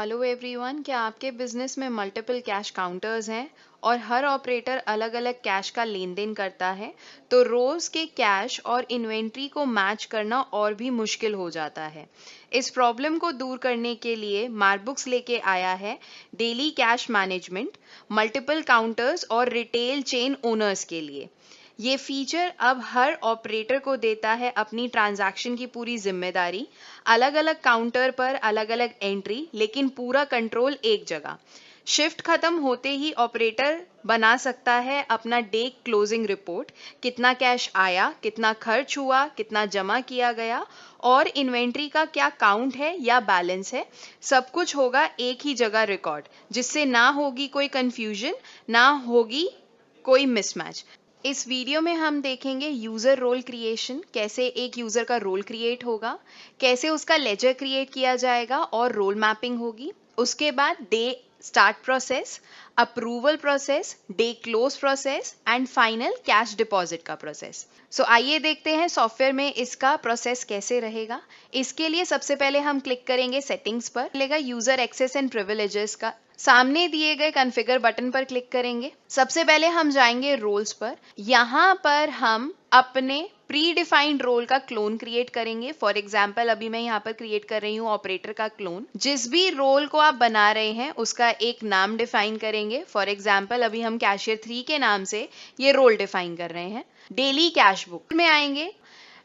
Hello everyone, क्या आपके business में मल्टीपल कैश काउंटर्स हैं और हर ऑपरेटर अलग अलग कैश का लेन देन करता है? तो रोज के कैश और इन्वेंट्री को मैच करना और भी मुश्किल हो जाता है। इस प्रॉब्लम को दूर करने के लिए मार्कबुक्स लेके आया है daily cash management, multiple counters और रिटेल चेन ओनर्स के लिए। ये फीचर अब हर ऑपरेटर को देता है अपनी ट्रांजैक्शन की पूरी जिम्मेदारी, अलग अलग काउंटर पर अलग अलग एंट्री, लेकिन पूरा कंट्रोल एक जगह। शिफ्ट खत्म होते ही ऑपरेटर बना सकता है अपना डे क्लोजिंग रिपोर्ट, कितना कैश आया, कितना खर्च हुआ, कितना जमा किया गया और इन्वेंट्री का क्या काउंट है या बैलेंस है। सब कुछ होगा एक ही जगह रिकॉर्ड, जिससे ना होगी कोई कंफ्यूजन, ना होगी कोई मिसमैच। इस वीडियो में हम देखेंगे यूज़र रोल क्रिएशन, कैसे एक यूज़र का रोल क्रिएट होगा, कैसे उसका लेजर क्रिएट किया जाएगा और रोल मैपिंग होगी। उसके बाद day start process, approval process, day close process and final cash deposit का प्रोसेस। सो आइए देखते हैं सॉफ्टवेयर में इसका प्रोसेस कैसे रहेगा। इसके लिए सबसे पहले हम क्लिक करेंगे सेटिंग्स पर, मिलेगा यूजर एक्सेस एंड प्रिविलेजेस का। सामने दिए गए कॉन्फ़िगर बटन पर क्लिक करेंगे। सबसे पहले हम जाएंगे रोल्स पर। यहाँ पर हम अपने प्री डिफाइंड रोल का क्लोन क्रिएट करेंगे। फॉर एग्जाम्पल अभी मैं यहाँ पर क्रिएट कर रही हूँ ऑपरेटर का क्लोन। जिस भी रोल को आप बना रहे हैं उसका एक नाम डिफाइन करेंगे। फॉर एग्जाम्पल अभी हम कैशियर 3 के नाम से ये रोल डिफाइन कर रहे हैं। डेली कैश बुक में आएंगे।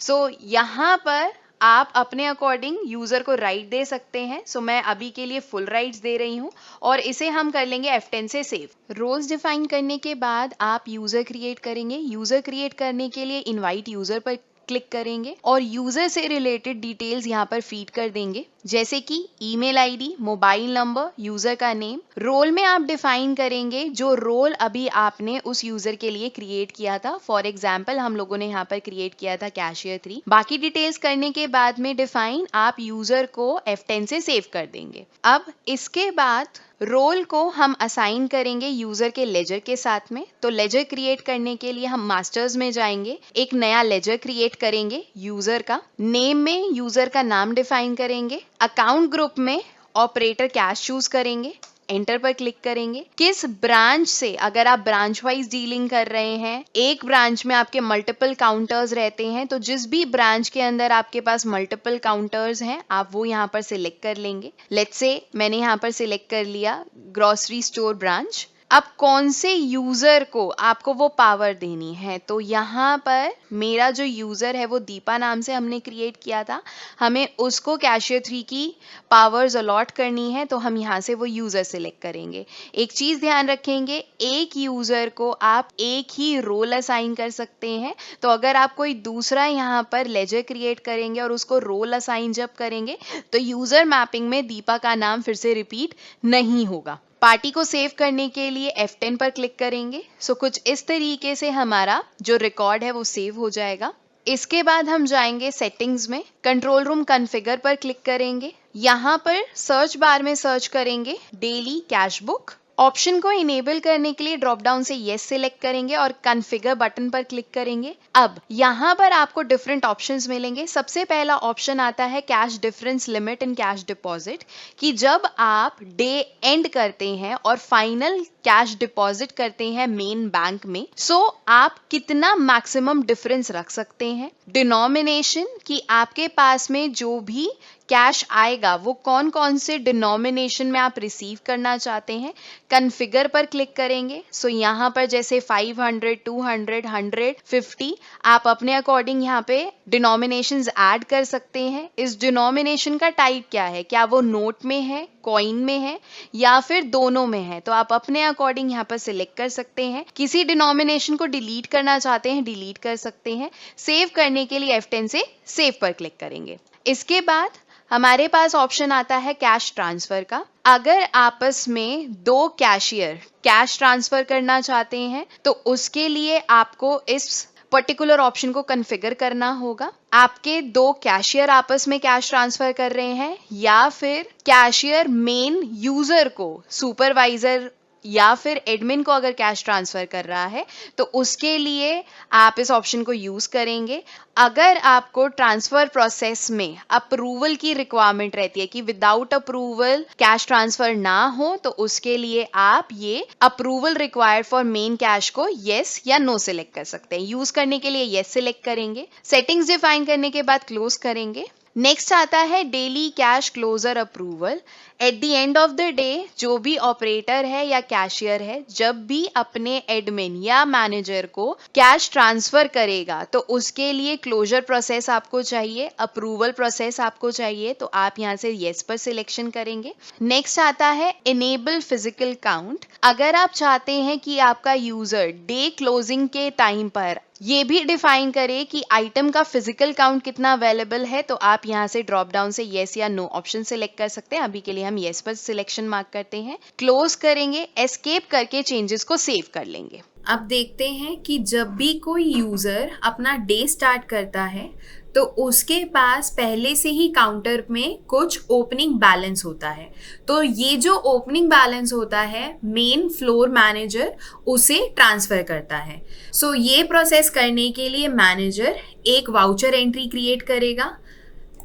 सो यहाँ पर आप अपने अकॉर्डिंग यूजर को राइट दे सकते हैं। सो मैं अभी के लिए फुल राइट्स दे रही हूँ और इसे हम कर लेंगे F10 से सेव। रोल्स डिफाइन करने के बाद आप यूजर क्रिएट करेंगे। यूजर क्रिएट करने के लिए इनवाइट यूजर पर क्लिक करेंगे और यूजर से रिलेटेड डिटेल्स यहाँ पर फीड कर देंगे, जैसे कि email ID, mobile number, user का नेम। रोल में आप डिफाइन करेंगे जो रोल अभी आपने उस यूजर के लिए क्रिएट किया था। फॉर एग्जाम्पल हम लोगों ने यहाँ पर क्रिएट किया था कैशियर 3। बाकी डिटेल्स करने के बाद में डिफाइन आप यूजर को F10 से सेव कर देंगे। अब इसके बाद रोल को हम असाइन करेंगे यूजर के लेजर के साथ में। तो लेजर क्रिएट करने के लिए हम मास्टर्स में जाएंगे, एक नया लेजर क्रिएट करेंगे यूजर का। नेम में यूजर का नाम डिफाइन करेंगे। अकाउंट ग्रुप में ऑपरेटर कैश चूज करेंगे, एंटर पर क्लिक करेंगे। किस ब्रांच से, अगर आप ब्रांच वाइज डीलिंग कर रहे हैं, एक ब्रांच में आपके मल्टीपल काउंटर्स रहते हैं, तो जिस भी ब्रांच के अंदर आपके पास मल्टीपल काउंटर्स हैं आप वो यहाँ पर सिलेक्ट कर लेंगे। लेट्स से मैंने यहाँ पर सिलेक्ट कर लिया ग्रोसरी स्टोर ब्रांच। अब कौन से यूजर को आपको वो पावर देनी है, तो यहाँ पर मेरा जो यूजर है वो दीपा नाम से हमने क्रिएट किया था, हमें उसको कैशियर 3 की पावर्स अलॉट करनी है, तो हम यहाँ से वो यूजर सिलेक्ट करेंगे। एक चीज ध्यान रखेंगे, एक यूजर को आप एक ही रोल असाइन कर सकते हैं। तो अगर आप कोई दूसरा यहाँ पर लेजर क्रिएट करेंगे और उसको रोल असाइन जब करेंगे तो यूजर मैपिंग में दीपा का नाम फिर से रिपीट नहीं होगा। पार्टी को सेव करने के लिए F10 पर क्लिक करेंगे। सो कुछ इस तरीके से हमारा जो रिकॉर्ड है वो सेव हो जाएगा। इसके बाद हम जाएंगे सेटिंग्स में, कंट्रोल रूम कॉन्फ़िगर पर क्लिक करेंगे। यहाँ पर सर्च बार में सर्च करेंगे डेली कैश बुक। ऑप्शन को इनेबल करने के लिए ड्रॉप डाउन से येस सिलेक्ट करेंगे और कॉन्फ़िगर बटन पर क्लिक करेंगे। अब यहाँ पर आपको डिफरेंट ऑप्शंस मिलेंगे। सबसे पहला ऑप्शन आता है cash difference limit and cash deposit, कि जब आप डे एंड करते हैं और फाइनल कैश डिपॉजिट करते हैं मेन बैंक में, सो आप कितना मैक्सिमम डिफरेंस रख सकते हैं। डिनोमिनेशन, कि आपके पास में जो भी कैश आएगा वो कौन कौन से डिनोमिनेशन में आप रिसीव करना चाहते हैं। कॉन्फ़िगर पर क्लिक करेंगे। सो यहाँ पर जैसे 500, 200, 100, 50 आप अपने अकॉर्डिंग यहाँ पे डिनोमिनेशंस ऐड कर सकते हैं। इस डिनोमिनेशन का टाइप क्या है, क्या वो नोट में है, कॉइन में है या फिर दोनों में है, तो आप अपने अकॉर्डिंग यहाँ पर सिलेक्ट कर सकते हैं। किसी डिनोमिनेशन को डिलीट करना चाहते हैं, डिलीट कर सकते हैं। सेव करने के लिए F10 से सेव पर क्लिक करेंगे। इसके बाद हमारे पास ऑप्शन आता है कैश ट्रांसफर का। अगर आपस में दो कैशियर कैश ट्रांसफर करना चाहते हैं तो उसके लिए आपको इस पर्टिकुलर ऑप्शन को कॉन्फ़िगर करना होगा। आपके दो कैशियर आपस में कैश ट्रांसफर कर रहे हैं या फिर कैशियर मेन यूजर को सुपरवाइजर या फिर एडमिन को अगर कैश ट्रांसफर कर रहा है तो उसके लिए आप इस ऑप्शन को यूज करेंगे। अगर आपको ट्रांसफर प्रोसेस में अप्रूवल की रिक्वायरमेंट रहती है कि विदाउट अप्रूवल कैश ट्रांसफर ना हो, तो उसके लिए आप ये approval required for main cash को येस या नो सिलेक्ट कर सकते हैं। यूज करने के लिए येस सिलेक्ट करेंगे, सेटिंग्स डिफाइन करने के बाद क्लोज करेंगे। नेक्स्ट आता है daily cash closure approval. At the end of the day जो भी ऑपरेटर है या कैशियर है, जब भी अपने एडमिन या मैनेजर को कैश ट्रांसफर करेगा तो उसके लिए क्लोजर प्रोसेस आपको चाहिए, अप्रूवल प्रोसेस आपको चाहिए, तो आप यहाँ से येस पर सिलेक्शन करेंगे। नेक्स्ट आता है इनेबल फिजिकल काउंट। अगर आप चाहते हैं कि आपका यूजर डे क्लोजिंग के टाइम पर ये भी डिफाइन करे कि आइटम का फिजिकल काउंट कितना अवेलेबल है, तो आप यहाँ से ड्रॉप डाउन से येस या नो ऑप्शन सिलेक्ट कर सकते हैं। अभी के लिए हम येस पर सिलेक्शन मार्क करते हैं, क्लोज करेंगे, एस्केप करके चेंजेस को सेव कर लेंगे। अब देखते हैं कि जब भी कोई यूजर अपना डे स्टार्ट करता है तो उसके पास पहले से ही काउंटर में कुछ ओपनिंग बैलेंस होता है। तो ये जो ओपनिंग बैलेंस होता है मेन फ्लोर मैनेजर उसे ट्रांसफर करता है। सो ये प्रोसेस करने के लिए मैनेजर एक वाउचर एंट्री क्रिएट करेगा,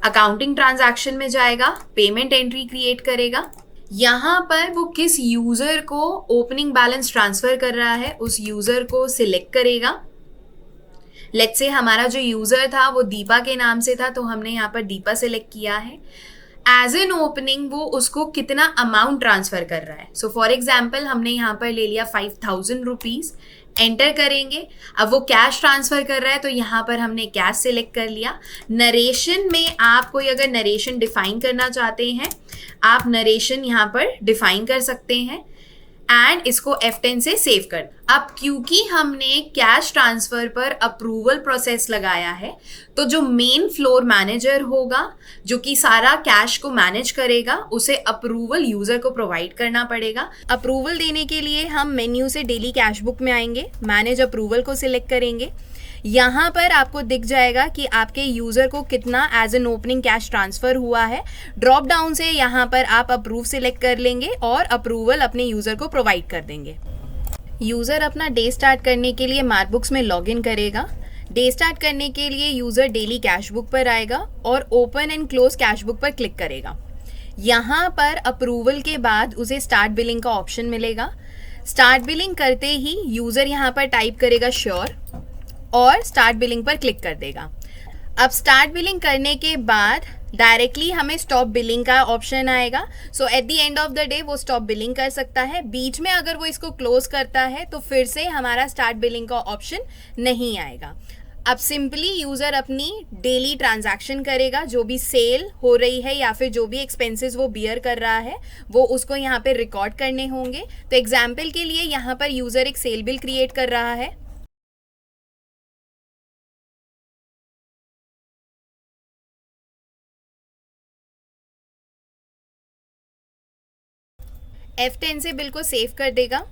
अकाउंटिंग ट्रांजैक्शन में जाएगा, पेमेंट एंट्री क्रिएट करेगा। यहाँ पर वो किस यूजर को ओपनिंग बैलेंस ट्रांसफर कर रहा है उस यूजर को सिलेक्ट करेगा। लेट्स से हमारा जो यूजर था वो दीपा के नाम से था, तो हमने यहाँ पर दीपा सिलेक्ट किया है। एज एन ओपनिंग वो उसको कितना अमाउंट ट्रांसफर कर रहा है। सो फॉर एग्जाम्पल हमने यहाँ पर ले लिया 5000 रुपीज, एंटर करेंगे। अब वो कैश ट्रांसफर कर रहा है तो यहाँ पर हमने कैश सिलेक्ट कर लिया। नरेशन में आप कोई अगर नरेशन डिफाइन करना चाहते हैं, आप नरेशन यहाँ पर डिफाइन कर सकते हैं एंड इसको F10 से सेव कर। अब क्योंकि हमने कैश ट्रांसफर पर अप्रूवल प्रोसेस लगाया है, तो जो मेन फ्लोर मैनेजर होगा जो कि सारा कैश को मैनेज करेगा, उसे अप्रूवल यूजर को प्रोवाइड करना पड़ेगा। अप्रूवल देने के लिए हम मेन्यू से डेली कैश बुक में आएंगे, मैनेज अप्रूवल को सिलेक्ट करेंगे। यहाँ पर आपको दिख जाएगा कि आपके यूजर को कितना as an opening cash transfer हुआ है। ड्रॉप डाउन से यहाँ पर आप अप्रूव सिलेक्ट कर लेंगे और अप्रूवल अपने यूजर को प्रोवाइड कर देंगे। यूजर अपना डे स्टार्ट करने के लिए मार्कबुक्स में लॉगिन करेगा। डे स्टार्ट करने के लिए यूजर डेली कैश बुक पर आएगा और open and close cash book पर क्लिक करेगा। यहाँ पर अप्रूवल के बाद उसे स्टार्ट बिलिंग का ऑप्शन मिलेगा। स्टार्ट बिलिंग करते ही यूजर यहाँ पर टाइप करेगा श्योर और स्टार्ट बिलिंग पर क्लिक कर देगा। अब स्टार्ट बिलिंग करने के बाद डायरेक्टली हमें स्टॉप बिलिंग का ऑप्शन आएगा। So at the end of the day वो स्टॉप बिलिंग कर सकता है। बीच में अगर वो इसको क्लोज करता है तो फिर से हमारा स्टार्ट बिलिंग का ऑप्शन नहीं आएगा। अब सिंपली यूजर अपनी डेली ट्रांजैक्शन करेगा, जो भी सेल हो रही है या फिर जो भी एक्सपेंसेस वो बियर कर रहा है वो उसको यहाँ पे रिकॉर्ड करने होंगे। तो एग्जाम्पल के लिए यहाँ पर यूजर एक सेल बिल क्रिएट कर रहा है। F10 से बिल को सेव कर देगा।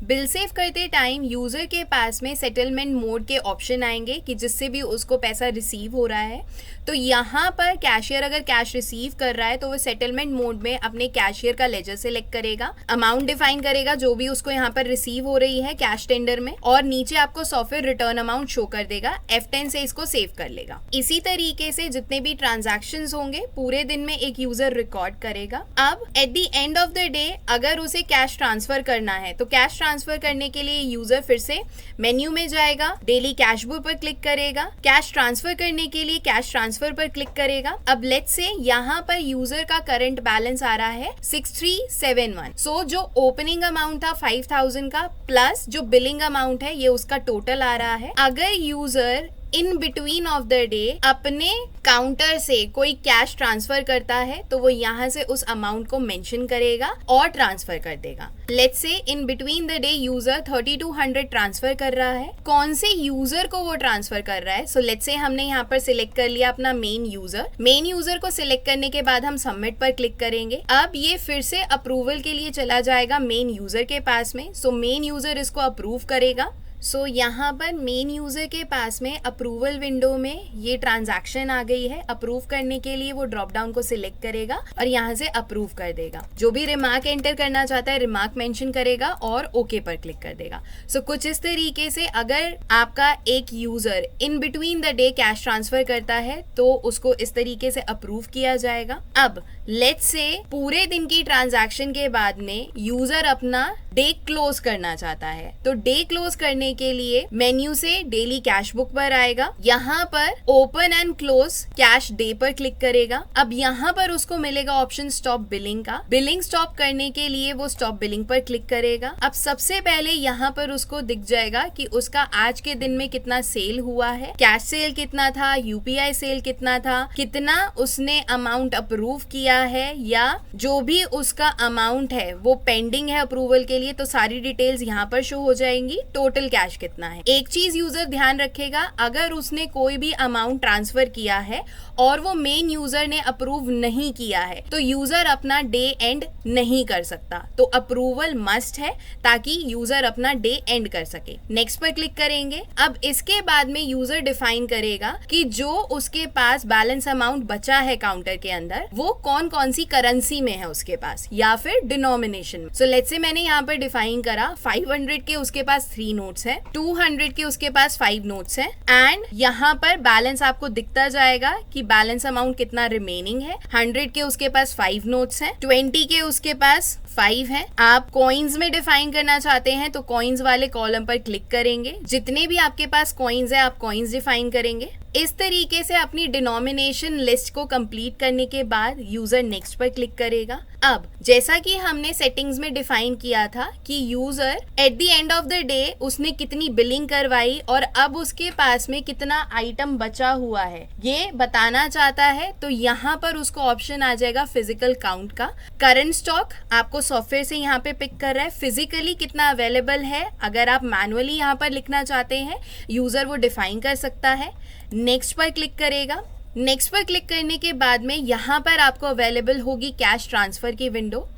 बिल सेव करते टाइम यूज़र के पास में सेटलमेंट मोड के ऑप्शन आएंगे कि जिससे भी उसको पैसा रिसीव हो रहा है। तो यहाँ पर कैशियर अगर कैश रिसीव कर रहा है तो वो सेटलमेंट मोड में अपने कैशियर का लेजर सेलेक्ट करेगा, अमाउंट डिफाइन करेगा जो भी उसको यहाँ पर रिसीव हो रही है कैश टेंडर में, और नीचे आपको सॉफ्टवेयर रिटर्न अमाउंट शो कर देगा। F10 से इसको सेव कर लेगा। इसी तरीके से जितने भी ट्रांजैक्शंस होंगे पूरे दिन में एक यूजर रिकॉर्ड करेगा। अब eight the end of the day अगर उसे कैश ट्रांसफर करना है तो कैश ट्रांसफर करने के लिए यूजर फिर से मेन्यू में जाएगा, डेली कैश बुक पर क्लिक करेगा, कैश ट्रांसफर करने के लिए कैश ट्रांसफर पर क्लिक करेगा। अब लेट्स से यहाँ पर यूजर का करंट बैलेंस आ रहा है 6371। सो जो ओपनिंग अमाउंट था 5000 का प्लस जो बिलिंग अमाउंट है ये उसका टोटल आ रहा है। अगर user in between of the day अपने काउंटर से कोई कैश ट्रांसफर करता है तो वो यहाँ से उस अमाउंट को मेंशन करेगा और ट्रांसफर कर देगा। Let's say in between the day user 3200 transfer कर रहा है। कौन से यूजर को वो ट्रांसफर कर रहा है? सो लेट्स से हमने यहाँ पर सिलेक्ट कर लिया अपना मेन यूजर। मेन यूजर को सिलेक्ट करने के बाद हम सबमिट पर क्लिक करेंगे। अब ये फिर से अप्रूवल के लिए चला जाएगा मेन यूजर के पास में। सो मेन यूजर इसको अप्रूव करेगा। सो यहाँ पर मेन यूज़र के पास में अप्रूवल विंडो में ये ट्रांजैक्शन आ गई है। अप्रूव करने के लिए वो ड्रॉप डाउन को सिलेक्ट करेगा और यहाँ से अप्रूव कर देगा। जो भी रिमार्क एंटर करना चाहता है रिमार्क मेंशन करेगा और ओके पर क्लिक कर देगा। सो कुछ इस तरीके से अगर आपका एक user in between the day cash transfer करता है तो उसको इस तरीके से अप्रूव किया जाएगा। अब लेट्स से पूरे दिन की ट्रांजैक्शन के बाद में यूज़र अपना डे क्लोज करना चाहता है, तो डे क्लोज करने के लिए मेन्यू से डेली कैश बुक पर आएगा, यहाँ पर open and close cash day पर क्लिक करेगा। अब यहाँ पर उसको मिलेगा ऑप्शन स्टॉप बिलिंग का। बिलिंग स्टॉप करने के लिए वो स्टॉप बिलिंग पर क्लिक करेगा। अब सबसे पहले यहाँ पर उसको दिख जाएगा कि उसका आज के दिन में कितना सेल हुआ है, कैश सेल कितना था, यूपीआई सेल कितना था, कितना उसने अमाउंट अप्रूव किया है या जो भी उसका अमाउंट है वो पेंडिंग है अप्रूवल के लिए, तो सारी डिटेल्स यहाँ पर शो हो जाएंगी। टोटल कैश कितना है। एक चीज यूजर ध्यान रखेगा, अगर उसने कोई भी अमाउंट ट्रांसफर किया है और वो मेन यूजर ने अप्रूव नहीं किया है तो यूजर अपना डे एंड नहीं कर सकता। तो अप्रूवल मस्ट है ताकि यूजर अपना डे एंड कर सके। नेक्स्ट पर क्लिक करेंगे। अब इसके बाद में यूजर डिफाइन करेगा कि जो उसके पास बैलेंस अमाउंट बचा है काउंटर के अंदर वो कौन कौन सी करेंसी में है उसके पास या फिर डिनोमिनेशन में। सो लेट्स से मैंने यहाँ पर डिफाइन करा 500 के उसके पास 3 नोट्स है, 200 के उसके पास 5 नोट्स है एंड यहाँ पर बैलेंस आपको दिखता जाएगा कि बैलेंस अमाउंट कितना रिमेनिंग है। 100 के उसके पास 5 नोट्स है, 20 के उसके पास 5 है। आप कॉइन्स में डिफाइन करना चाहते हैं तो कॉइन्स वाले कॉलम पर क्लिक करेंगे। जितने भी आपके पास कॉइन्स है आप कॉइन्स डिफाइन करेंगे। इस तरीके से अपनी डिनोमिनेशन लिस्ट को कंप्लीट करने के बाद यूजर नेक्स्ट पर क्लिक करेगा। अब जैसा कि हमने सेटिंग्स में डिफाइन किया था कि user eight the end of the day उसने कितनी बिलिंग करवाई और अब उसके पास में कितना आइटम बचा हुआ है ये बताना चाहता है, तो यहाँ पर उसको ऑप्शन आ जाएगा फिजिकल काउंट का। करंट स्टॉक आपको सॉफ्टवेयर से यहाँ पे पिक कर रहा है, फिजिकली कितना अवेलेबल है अगर आप मैनुअली यहाँ पर लिखना चाहते हैं यूजर वो डिफाइन कर सकता है। नेक्स्ट पर क्लिक करेगा। नेक्स्ट पर क्लिक करने के बाद में यहाँ पर आपको अवेलेबल होगी कैश ट्रांसफ़र की विंडो।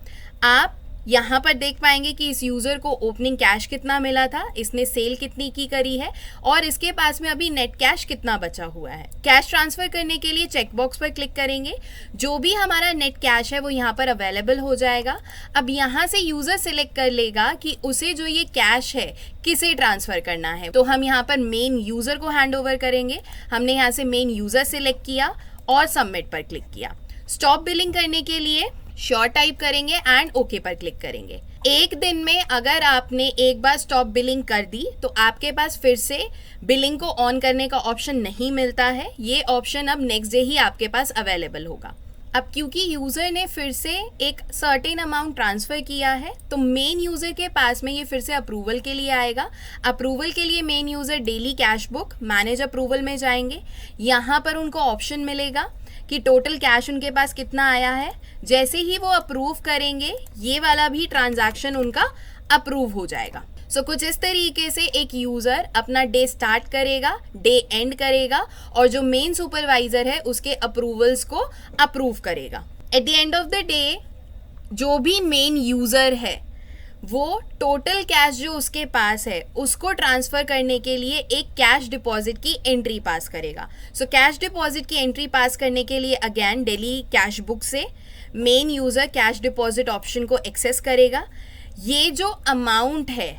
आप यहाँ पर देख पाएंगे कि इस यूज़र को ओपनिंग कैश कितना मिला था, इसने सेल कितनी की करी है और इसके पास में अभी नेट कैश कितना बचा हुआ है। कैश ट्रांसफ़र करने के लिए चेक बॉक्स पर क्लिक करेंगे। जो भी हमारा नेट कैश है वो यहाँ पर अवेलेबल हो जाएगा। अब यहाँ से यूज़र सिलेक्ट कर लेगा कि उसे जो ये कैश है किसे ट्रांसफ़र करना है, तो हम यहाँ पर मेन यूज़र को हैंड ओवर करेंगे। हमने यहाँ से मेन यूज़र सिलेक्ट किया और सबमिट पर क्लिक किया। स्टॉप बिलिंग करने के लिए श्योर टाइप करेंगे एंड ओके पर क्लिक करेंगे। एक दिन में अगर आपने एक बार स्टॉप बिलिंग कर दी तो आपके पास फिर से बिलिंग को ऑन करने का ऑप्शन नहीं मिलता है। ये ऑप्शन अब नेक्स्ट डे ही आपके पास अवेलेबल होगा। अब क्योंकि यूज़र ने फिर से एक सर्टेन अमाउंट ट्रांसफ़र किया है तो मेन यूज़र के पास में ये फिर से अप्रूवल के लिए आएगा। अप्रूवल के लिए main user daily cash book manage approval में जाएंगे। यहाँ पर उनको ऑप्शन मिलेगा कि टोटल कैश उनके पास कितना आया है। जैसे ही वो अप्रूव करेंगे ये वाला भी ट्रांजैक्शन उनका अप्रूव हो जाएगा। सो कुछ इस तरीके से एक यूज़र अपना डे स्टार्ट करेगा, डे एंड करेगा और जो मेन सुपरवाइज़र है उसके अप्रूवल्स को अप्रूव करेगा। Eight the end of the day जो भी मेन यूज़र है वो टोटल कैश जो उसके पास है उसको ट्रांसफ़र करने के लिए एक कैश डिपॉजिट की एंट्री पास करेगा। सो कैश डिपॉजिट की एंट्री पास करने के लिए अगेन डेली कैश बुक से main user cash deposit option को एक्सेस करेगा। ये जो अमाउंट है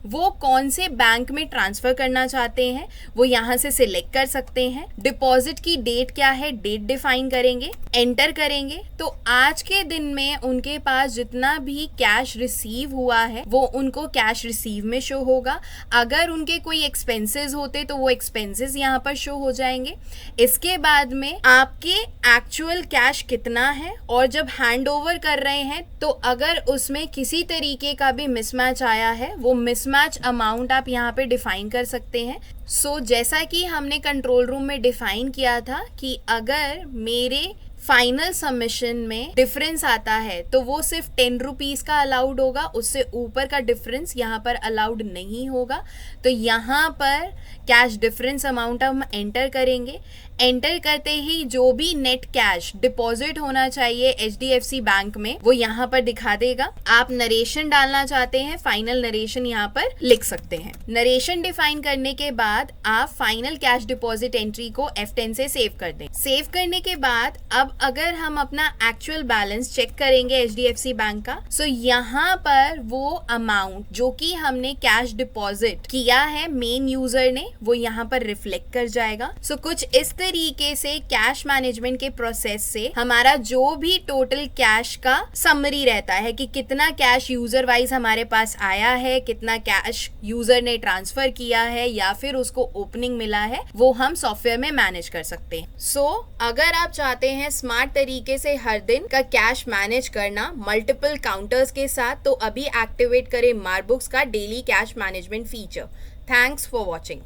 वो कौन से बैंक में ट्रांसफ़र करना चाहते हैं वो यहाँ से सिलेक्ट कर सकते हैं। डिपॉजिट की डेट क्या है, डेट डिफाइन करेंगे, एंटर करेंगे तो आज के दिन में उनके पास जितना भी कैश रिसीव हुआ है वो उनको कैश रिसीव में शो होगा। अगर उनके कोई एक्सपेंसेस होते तो वो एक्सपेंसेस यहाँ पर शो हो जाएंगे। इसके बाद में आपके एक्चुअल कैश कितना है और जब हैंड ओवर कर रहे हैं तो अगर उसमें किसी तरीके का भी मिसमैच आया है वो मिसमैच अमाउंट आप यहाँ पे डिफाइन कर सकते हैं। सो जैसा कि हमने कंट्रोल रूम में डिफाइन किया था कि अगर मेरे फाइनल सबमिशन में डिफरेंस आता है तो वो सिर्फ 10 रुपीज़ का अलाउड होगा, उससे ऊपर का डिफरेंस यहाँ पर अलाउड नहीं होगा। तो यहाँ पर कैश डिफरेंस अमाउंट हम एंटर करेंगे। एंटर करते ही जो भी नेट कैश डिपॉजिट होना चाहिए HDFC बैंक में वो यहाँ पर दिखा देगा। आप नरेशन डालना चाहते हैं, फाइनल नरेशन यहाँ पर लिख सकते हैं। नरेशन डिफाइन करने के बाद आप फाइनल कैश डिपॉजिट एंट्री को F10 से सेव कर दें। सेव करने के बाद अब अगर हम अपना एक्चुअल बैलेंस चेक करेंगे HDFC बैंक का, सो यहाँ पर वो अमाउंट जो कि हमने कैश डिपॉजिट किया है मेन यूजर ने वो यहाँ पर रिफ्लेक्ट कर जाएगा। सो कुछ इस तरीके से कैश मैनेजमेंट के प्रोसेस से हमारा जो भी टोटल कैश का समरी रहता है कि कितना कैश यूजर वाइज हमारे पास आया है, कितना कैश यूजर ने ट्रांसफर किया है या फिर उसको ओपनिंग मिला है, वो हम सॉफ्टवेयर में मैनेज कर सकते हैं। सो अगर आप चाहते हैं स्मार्ट तरीके से हर दिन का कैश मैनेज करना मल्टीपल काउंटर्स के साथ, तो अभी एक्टिवेट करें मार्बुक्स का daily cash management feature. Thanks for watching.